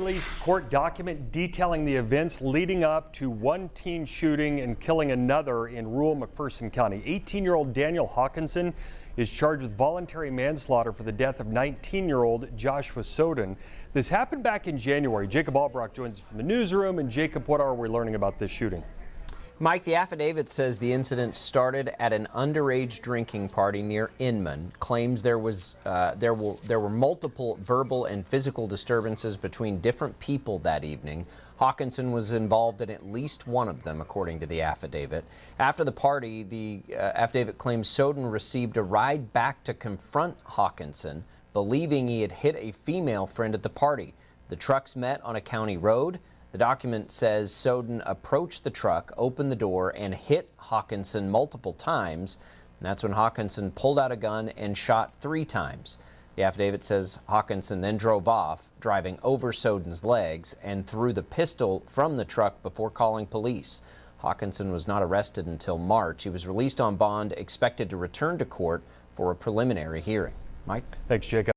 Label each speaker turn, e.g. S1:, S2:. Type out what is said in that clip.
S1: Released court document detailing the events leading up to one teen shooting and killing another in rural McPherson County. 18-year-old Daniel Hawkinson is charged with voluntary manslaughter for the death of 19-year-old Joshua Soden. This happened back in January. Jacob Albrock joins us from the newsroom. And Jacob, what are we learning about this shooting?
S2: Mike, the affidavit says the incident started at an underage drinking party near Inman. Claims there were multiple verbal and physical disturbances between different people that evening. Hawkinson was involved in at least one of them, according to the affidavit. After the party, the affidavit claims Soden received a ride back to confront Hawkinson, believing he had hit a female friend at the party. The trucks met on a county road. The document says Soden approached the truck, opened the door, and hit Hawkinson multiple times. That's when Hawkinson pulled out a gun and shot 3 times. The affidavit says Hawkinson then drove off, driving over Soden's legs, and threw the pistol from the truck before calling police. Hawkinson was not arrested until March. He was released on bond, expected to return to court for a preliminary hearing. Mike?
S1: Thanks, Jacob.